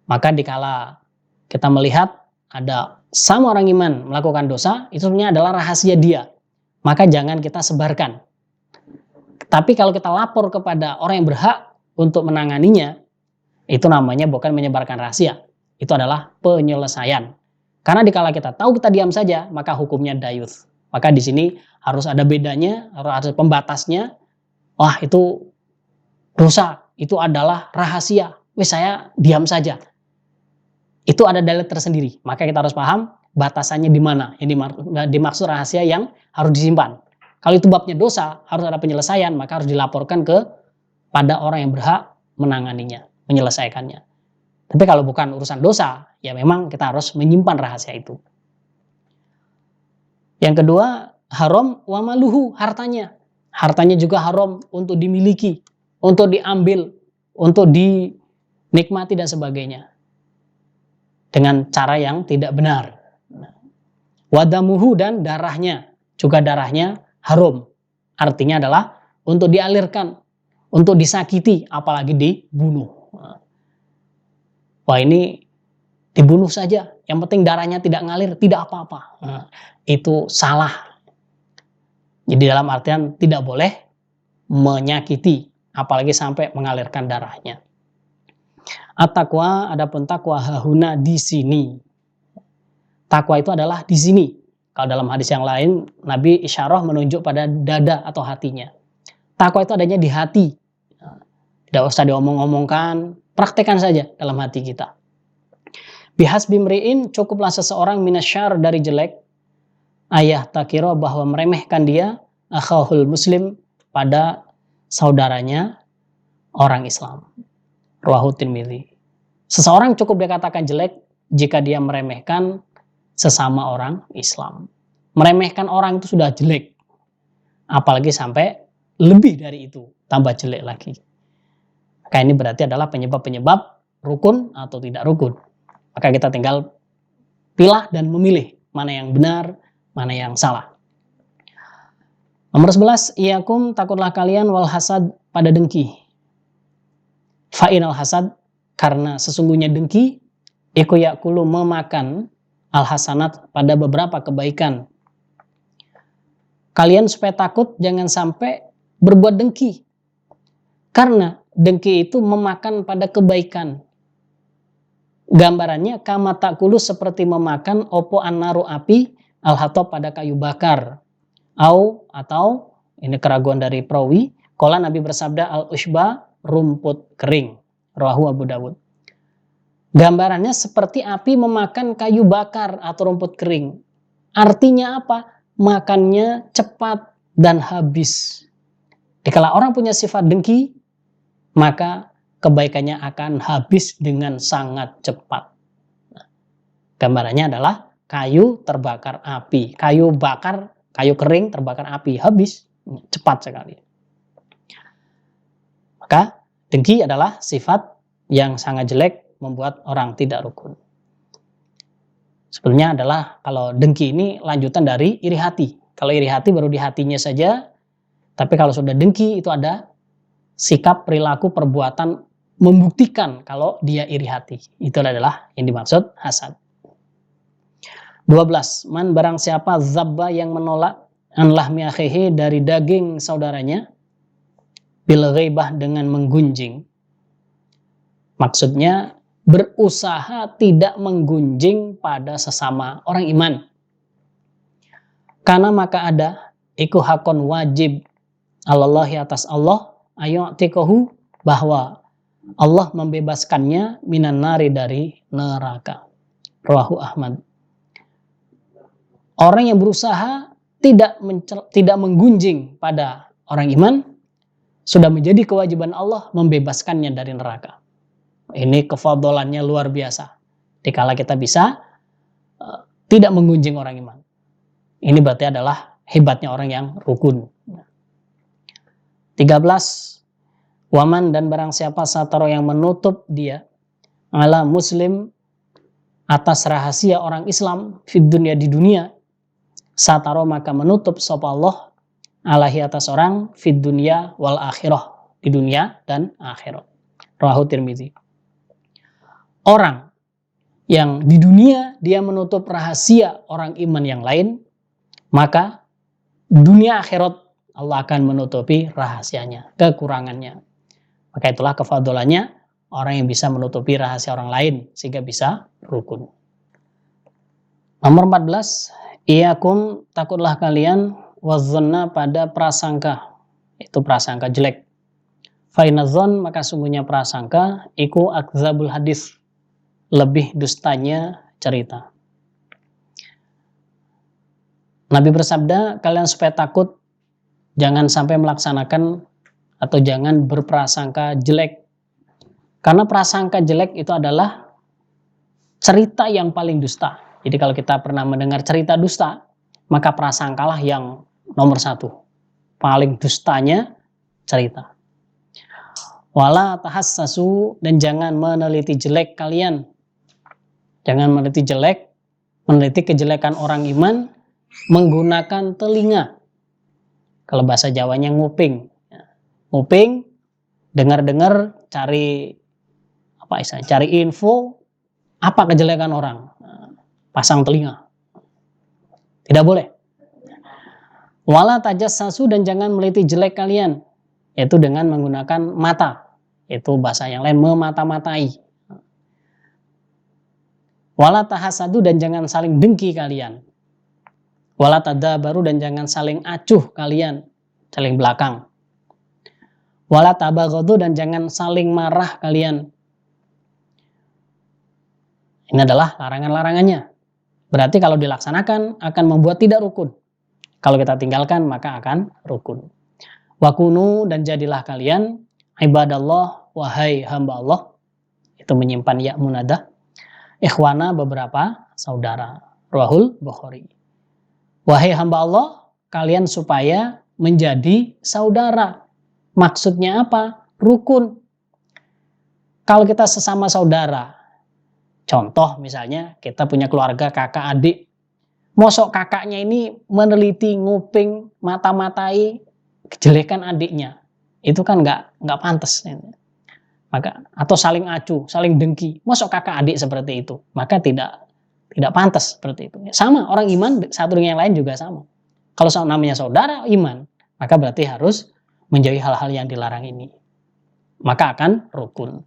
Maka dikala kita melihat ada sama orang iman melakukan dosa, itu sebenarnya adalah rahasia dia. Maka jangan kita sebarkan. Tapi kalau kita lapor kepada orang yang berhak untuk menanganinya, itu namanya bukan menyebarkan rahasia. Itu adalah penyelesaian. Karena dikala kita tahu kita diam saja, maka hukumnya dayuth. Maka di sini harus ada bedanya, harus ada pembatasnya. Wah, itu dosa, itu adalah rahasia. Saya diam saja. Itu ada dalil tersendiri. Maka kita harus paham batasannya di mana. Yang dimaksud rahasia yang harus disimpan. Kalau itu babnya dosa, harus ada penyelesaian, maka harus dilaporkan pada orang yang berhak menanganinya, menyelesaikannya. Tapi kalau bukan urusan dosa, ya memang kita harus menyimpan rahasia itu. Yang kedua, haram wa maluhu, hartanya. Hartanya juga haram untuk dimiliki, untuk diambil, untuk dinikmati dan sebagainya. Dengan cara yang tidak benar. Wadamuhu, dan darahnya juga darahnya haram. Artinya adalah untuk dialirkan, untuk disakiti, apalagi dibunuh. Wah, ini dibunuh saja, yang penting darahnya tidak ngalir, tidak apa-apa. Itu salah. Jadi dalam artian tidak boleh menyakiti, apalagi sampai mengalirkan darahnya. At-taqwa, adapun takwa hahuna di sini. Takwa itu adalah di sini. Kalau dalam hadis yang lain, Nabi isyarah menunjuk pada dada atau hatinya. Takwa itu adanya di hati. Tidak usah diomong-omongkan, praktekkan saja dalam hati kita. Bihasbi mri'in, cukuplah seseorang minasyar dari jelek, ayah takiro bahwa meremehkan dia, akhahul muslim, pada saudaranya orang Islam. Rawahu Tirmidzi. Seseorang cukup dikatakan jelek jika dia meremehkan sesama orang Islam. Meremehkan orang itu sudah jelek. Apalagi sampai lebih dari itu, tambah jelek lagi. Maka ini berarti adalah penyebab-penyebab rukun atau tidak rukun. Maka kita tinggal pilah dan memilih mana yang benar, mana yang salah. Nomor 11, iyakum, takutlah kalian wal hasad, pada dengki. Fa'inal hasad, karena sesungguhnya dengki, iku yakulu, memakan al hasanat, pada beberapa kebaikan. Kalian supaya takut jangan sampai berbuat dengki. Karena dengki itu memakan pada kebaikan. Gambarannya kama takulu, seperti memakan opo annaru, api, al hatab, pada kayu bakar. Atau ini keraguan dari perawi, qala Nabi bersabda al ushba, rumput kering. Rawahu Abu Dawud. Gambarannya seperti api memakan kayu bakar atau rumput kering. Artinya apa? Makannya cepat dan habis. Dikala orang punya sifat dengki, maka kebaikannya akan habis dengan sangat cepat. Gambarannya adalah kayu terbakar api. Kayu kering terbakar api, habis cepat sekali. Maka dengki adalah sifat yang sangat jelek, membuat orang tidak rukun. Sebenarnya adalah kalau dengki ini lanjutan dari iri hati. Kalau iri hati baru di hatinya saja, tapi kalau sudah dengki itu ada sikap, perilaku, perbuatan membuktikan kalau dia iri hati. Itu adalah yang dimaksud hasad. 12. Man, barang siapa zabba, yang menolak an lahmi akhihi, dari daging saudaranya, bil ghaibah, dengan menggunjing. Maksudnya berusaha tidak menggunjing pada sesama orang iman. Karena maka ada iku hakon, wajib, alallahi, atas Allah, ayu'tikohu, bahwa Allah membebaskannya, minan nari, dari neraka. Rawahu Ahmad. Orang yang berusaha tidak menggunjing pada orang iman, sudah menjadi kewajiban Allah membebaskannya dari neraka. Ini kefadholannya luar biasa. Dikala kita bisa tidak menggunjing orang iman. Ini berarti adalah hebatnya orang yang rukun. 13. Waman, dan barang siapa sataro, yang menutup dia, ala muslim, atas rahasia orang Islam, fid dunya, di dunia, sataro, maka menutup sapa Allah, alahi, atas orang, fid dunya wal akhirah, di dunia dan akhirat. Rawahu Tirmidzi. Orang yang di dunia dia menutup rahasia orang iman yang lain, maka dunia akhirat Allah akan menutupi rahasianya, kekurangannya. Maka itulah kefadholannya orang yang bisa menutupi rahasia orang lain sehingga bisa rukun. Nomor 14, iyakum, takutlah kalian, wazanna, pada prasangka, itu prasangka jelek. Fainazon, maka sungguhnya prasangka, iku akzabul hadis, lebih dustanya cerita. Nabi bersabda, kalian supaya takut jangan sampai melaksanakan atau jangan berprasangka jelek. Karena prasangka jelek itu adalah cerita yang paling dusta. Jadi kalau kita pernah mendengar cerita dusta, maka prasangkalah yang nomor 1. Paling dustanya cerita. Wala tahassasu, dan jangan meneliti jelek kalian. Jangan meneliti jelek, meneliti kejelekan orang iman, menggunakan telinga. Kalau bahasa Jawanya nguping. Nguping, dengar-dengar, cari cari info apa kejelekan orang. Pasang telinga. Tidak boleh. Wala tajassasu, dan jangan meliti jelek kalian, yaitu dengan menggunakan mata. Itu bahasa yang lain, memata-matai. Wala tahasadu, dan jangan saling dengki kalian. Wala tadabaru, dan jangan saling acuh kalian, saling belakang. Wala tabaghadu, dan jangan saling marah kalian. Ini adalah larangan-larangannya. Berarti kalau dilaksanakan akan membuat tidak rukun. Kalau kita tinggalkan maka akan rukun. Wakunu, dan jadilah kalian ibadallah, wahai hamba Allah. Itu menyimpan ya munadah. Ikhwana, beberapa saudara. Rawahul Bukhari. Wahai hamba Allah, kalian supaya menjadi saudara. Maksudnya apa? Rukun. Kalau kita sesama saudara, contoh misalnya kita punya keluarga kakak adik, mosok kakaknya ini meneliti, nguping, mata-matai kejelekan adiknya, itu kan nggak pantas. Maka atau saling acuh, saling dengki, mosok kakak adik seperti itu, maka tidak pantas seperti itu. Sama orang iman satu dengan yang lain juga sama. Kalau namanya saudara iman, maka berarti harus menjauhi hal-hal yang dilarang ini, maka akan rukun.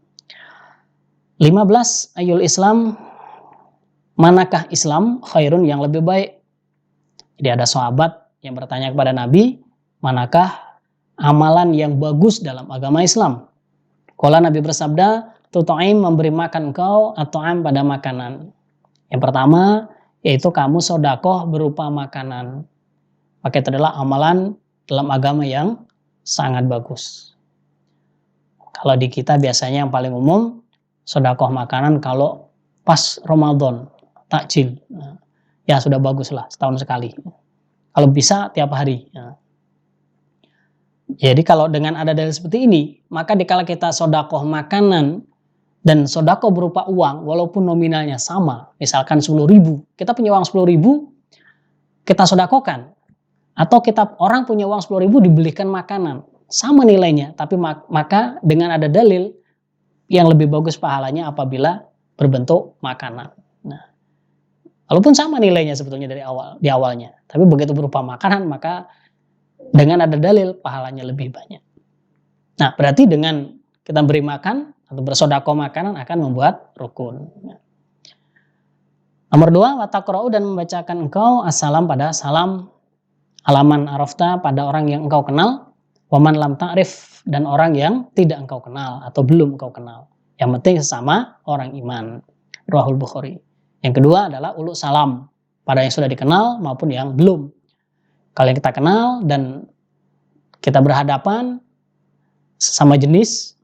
15. Ayul Islam, manakah Islam khairun, yang lebih baik. Jadi ada sahabat yang bertanya kepada Nabi, manakah amalan yang bagus dalam agama Islam? Qala, Nabi bersabda, tut'im, memberi makan engkau, at'am, pada makanan. Yang pertama yaitu kamu sedekah berupa makanan. Maka itu adalah amalan dalam agama yang sangat bagus. Kalau di kita biasanya yang paling umum sedekah makanan kalau pas Ramadan, takjil. Ya sudah bagus lah, setahun sekali. Kalau bisa tiap hari. Jadi kalau dengan ada dalil seperti ini, maka dikala kita sedekah makanan dan sedekah berupa uang, walaupun nominalnya sama, misalkan 10.000, kita punya uang 10.000, kita sedekahkan. Atau orang punya uang 10.000 dibelikan makanan, sama nilainya, tapi maka dengan ada dalil yang lebih bagus pahalanya apabila berbentuk makanan. Nah, walaupun sama nilainya sebetulnya di awalnya, tapi begitu berupa makanan maka dengan ada dalil pahalanya lebih banyak. Nah, berarti dengan kita beri makan atau bersedekah makanan akan membuat rukun. Nomor 2, wataqra'u, dan membacakan engkau assalam pada salam, alaman arafta, pada orang yang engkau kenal, waman lam ta'rif, dan orang yang tidak engkau kenal atau belum engkau kenal. Yang penting sesama orang iman. Rawahul Bukhari. Yang kedua adalah ulu salam pada yang sudah dikenal maupun yang belum. Kalau yang kita kenal dan kita berhadapan sama jenis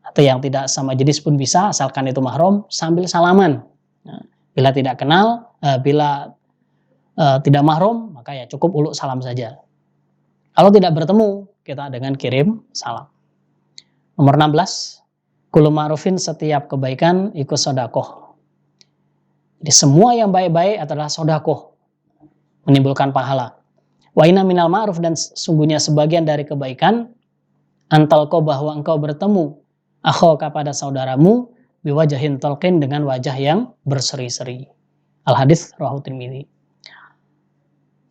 atau yang tidak sama jenis pun bisa, asalkan itu mahram, sambil salaman. Bila tidak kenal, tidak mahram, maka ya cukup ulu salam saja. Kalau tidak bertemu, kita dengan kirim salam. Nomor 16, kullu ma'rufin, setiap kebaikan ikut sedekah. Jadi semua yang baik-baik adalah sedekah, menimbulkan pahala. Wa inna minal ma'ruf, dan sungguhnya sebagian dari kebaikan, antalqa, bahwa engkau bertemu akhaka, pada saudaramu, biwajahin talqin, dengan wajah yang berseri-seri. Al-hadits rawahu Tirmidzi.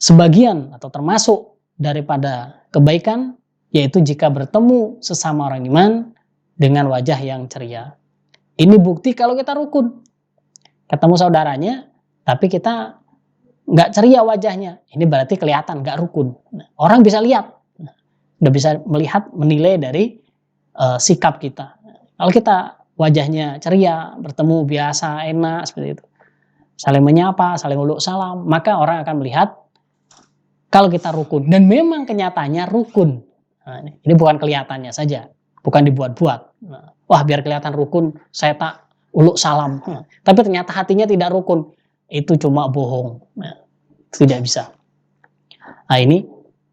Sebagian atau termasuk daripada kebaikan yaitu jika bertemu sesama orang iman dengan wajah yang ceria. Ini bukti kalau kita rukun. Ketemu saudaranya tapi kita nggak ceria wajahnya, ini berarti kelihatan nggak rukun. Orang bisa lihat, udah bisa melihat, menilai dari sikap kita. Kalau kita wajahnya ceria, bertemu biasa, enak seperti itu, saling menyapa, saling uluk salam, maka orang akan melihat kalau kita rukun, dan memang kenyataannya rukun. Nah, ini bukan kelihatannya saja, bukan dibuat-buat. Wah, biar kelihatan rukun, saya tak uluk salam. Tapi ternyata hatinya tidak rukun. Itu cuma bohong. Nah, tidak bisa. Nah, ini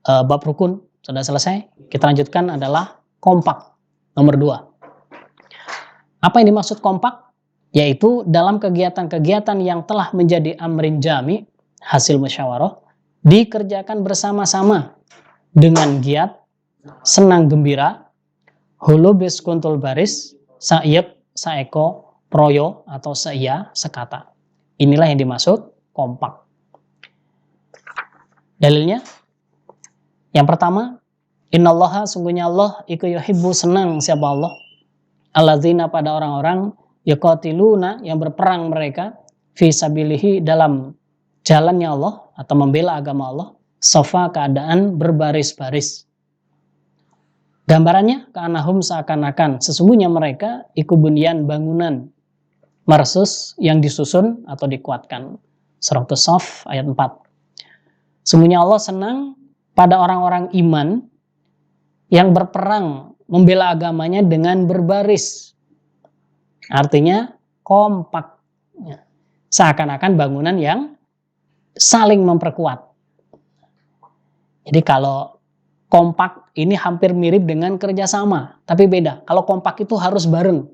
bab rukun sudah selesai. Kita lanjutkan adalah kompak. Nomor 2. Apa yang dimaksud kompak? Yaitu dalam kegiatan-kegiatan yang telah menjadi amrin jami, hasil musyawarah, dikerjakan bersama-sama dengan giat, senang gembira, holobes kuntul baris, saiyek, saeko, proyo atau seiya, sekata. Inilah yang dimaksud kompak. Dalilnya, yang pertama, innallaha, sungguhnya Allah, iku yuhibbu, senang siapa Allah, alladzina, pada orang-orang, yuqatiluna, yang berperang mereka, fi sabilihi, dalam jalannya Allah atau membela agama Allah, safa, keadaan berbaris-baris. Gambarannya, ka'annahum, seakan-akan sesungguhnya mereka iku bunyan, bangunan marsus yang disusun atau dikuatkan. Surah As-Saff ayat 4. Sesungguhnya Allah senang pada orang-orang iman yang berperang membela agamanya dengan berbaris. Artinya kompak. Seakan-akan bangunan yang saling memperkuat. Jadi kalau kompak ini hampir mirip dengan kerjasama, tapi beda. Kalau kompak itu harus bareng.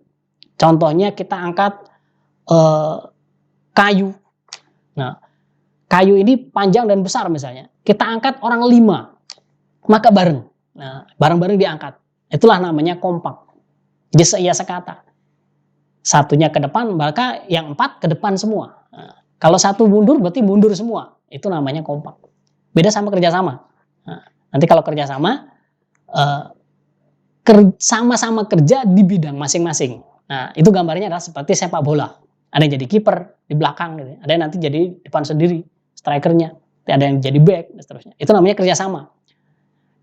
Contohnya kita angkat kayu. Nah, kayu ini panjang dan besar misalnya. Kita angkat orang 5, maka bareng. Nah, bareng-bareng diangkat. Itulah namanya kompak. Jadi seiya sekata. Satunya ke depan, maka yang 4 ke depan semua. Nah, kalau satu mundur, berarti mundur semua. Itu namanya kompak. Beda sama kerjasama. Nah, nanti kalau kerjasama, sama-sama kerja di bidang masing-masing. Nah, itu gambarnya adalah seperti sepak bola. Ada yang jadi kiper di belakang, gitu. Ada yang nanti jadi depan sendiri, strikernya. Ada yang jadi back, dan seterusnya. Itu namanya kerjasama.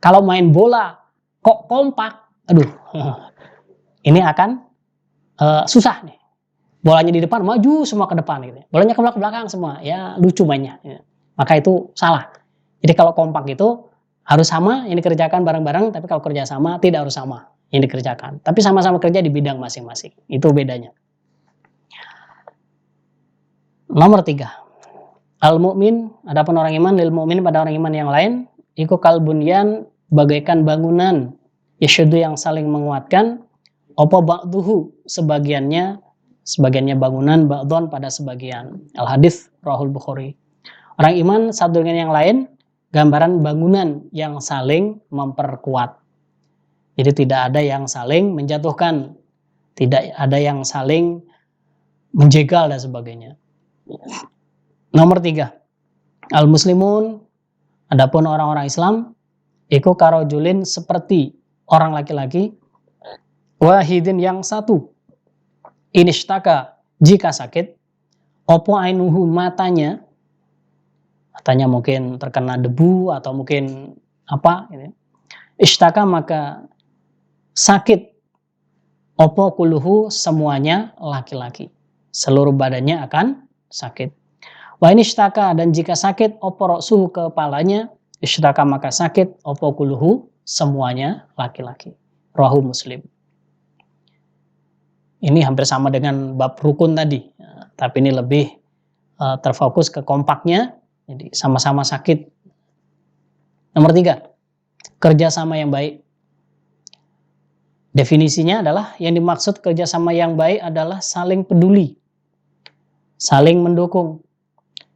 Kalau main bola kok kompak, aduh, ini akan susah nih. Bolanya di depan, maju semua ke depan, gitu. Bolanya ke belakang semua, ya lucu mainnya. Ya. Maka itu salah. Jadi kalau kompak itu harus sama yang dikerjakan bareng-bareng, tapi kalau kerja sama tidak harus sama yang dikerjakan. Tapi sama-sama kerja di bidang masing-masing. Itu bedanya. Nomor 3. Al-mu'min, adapun orang iman, lil mu'min, pada orang iman yang lain, iku kalbunyan, bagaikan bangunan, yashudu, yang saling menguatkan, opo ba'duhu, sebagiannya bangunan, ba'don, pada sebagian. Al-hadits rahul Bukhari. Orang iman satu dengan yang lain, gambaran bangunan yang saling memperkuat. Jadi tidak ada yang saling menjatuhkan, tidak ada yang saling menjegal dan sebagainya. Nomor 3. Al-muslimun, adapun orang-orang Islam, iku karojulin, seperti orang laki-laki, wahidin, yang satu, inishtaka, jika sakit, opo ainuhu, matanya mungkin terkena debu atau mungkin apa gitu. Ishtaka, maka sakit, opo kuluhu, semuanya laki-laki, seluruh badannya akan sakit. Wa inishtaka, dan jika sakit, opo roksuhu, kepalanya, ishtaka, maka sakit, opo kuluhu, semuanya laki-laki. Rawahu Muslim. Ini hampir sama dengan bab rukun tadi, tapi ini lebih terfokus ke kompaknya. Jadi sama-sama sakit. Nomor 3, kerjasama yang baik. Definisinya adalah, yang dimaksud kerjasama yang baik adalah saling peduli, saling mendukung,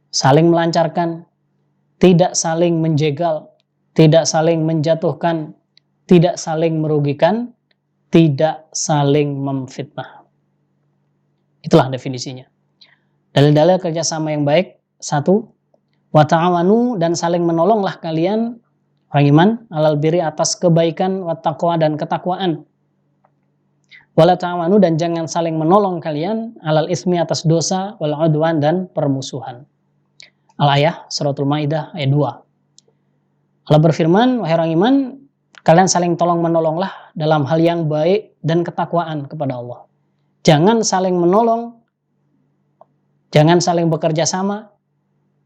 saling melancarkan, tidak saling menjegal, tidak saling menjatuhkan, tidak saling merugikan, tidak saling memfitnah. Itulah definisinya. Dalil-dalil kerjasama yang baik. 1, wa ta'awanu, dan saling menolonglah kalian orang iman, alal birri, atas kebaikan, wa taqwa, dan ketakwaan. Wala ta'awanu, dan jangan saling menolong kalian alal ismi, atas dosa, wal udwan, dan permusuhan. Al-ayah suratul Maidah ayat 2. Allah berfirman, wahai orang iman, kalian saling tolong menolonglah dalam hal yang baik dan ketakwaan kepada Allah. Jangan saling menolong, jangan saling bekerja sama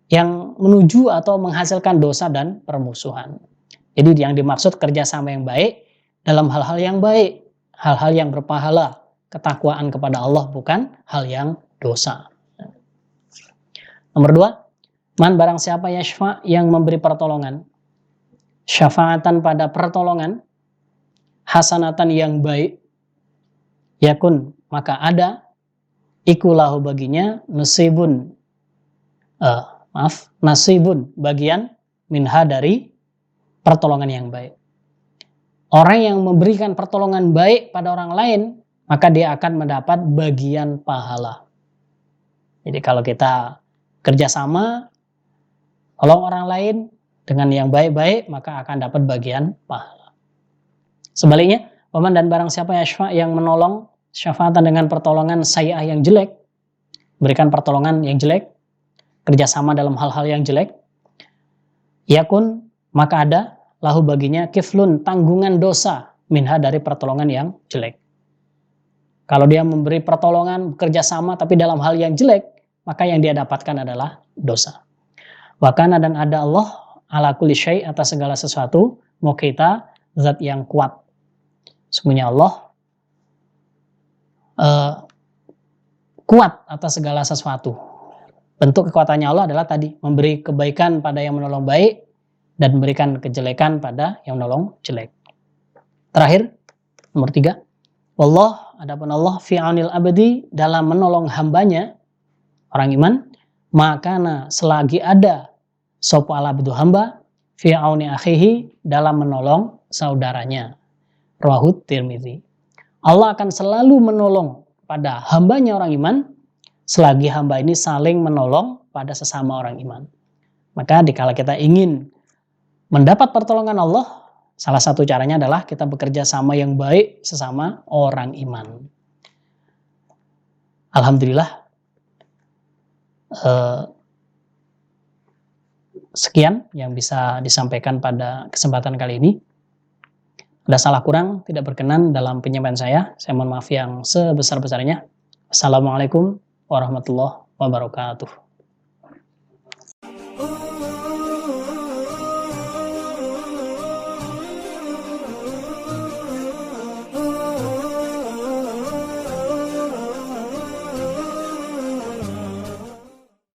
yang menuju atau menghasilkan dosa dan permusuhan. Jadi yang dimaksud kerjasama yang baik dalam hal-hal yang baik, hal-hal yang berpahala, ketakwaan kepada Allah, bukan hal yang dosa. Nomor 2, man, barang siapa yashfa, yang memberi pertolongan, syafaatan, pada pertolongan, hasanatan, yang baik, yakun, maka ada, ikulahu, baginya, nasibun, bagian, minha dari pertolongan yang baik. Orang yang memberikan pertolongan baik pada orang lain, maka dia akan mendapat bagian pahala. Jadi kalau kita kerjasama, tolong orang lain dengan yang baik-baik, maka akan dapat bagian pahala. Sebaliknya, waman dan barang siapa yang menolong syafaatan dengan pertolongan sayyi'ah yang jelek, berikan pertolongan yang jelek, kerjasama dalam hal-hal yang jelek, yakun, maka ada lahu baginya kiflun, tanggungan dosa, minha dari pertolongan yang jelek. Kalau dia memberi pertolongan, kerjasama, tapi dalam hal yang jelek, maka yang dia dapatkan adalah dosa. Wakana dan ada Allah ala kulli syai' atas segala sesuatu, muqita, zat yang kuat. Sesungguhnya Allah kuat atas segala sesuatu. Bentuk kekuatannya Allah adalah tadi, memberi kebaikan pada yang menolong baik, dan memberikan kejelekan pada yang menolong jelek. Terakhir, nomor 3. Wallah, adapun Allah fi'anil abdi, dalam menolong hambanya, orang iman, makana selagi ada sopo al abdu hamba, fi'auni akhihi, dalam menolong saudaranya. Rawahut Tirmidzi. Allah akan selalu menolong pada hambanya orang iman, selagi hamba ini saling menolong pada sesama orang iman. Maka dikala kita ingin mendapat pertolongan Allah, salah satu caranya adalah kita bekerja sama yang baik sesama orang iman. Alhamdulillah, sekian yang bisa disampaikan pada kesempatan kali ini. Ada salah kurang, tidak berkenan dalam penyampaian saya mohon maaf yang sebesar-besarnya. Assalamualaikum warahmatullahi wabarakatuh.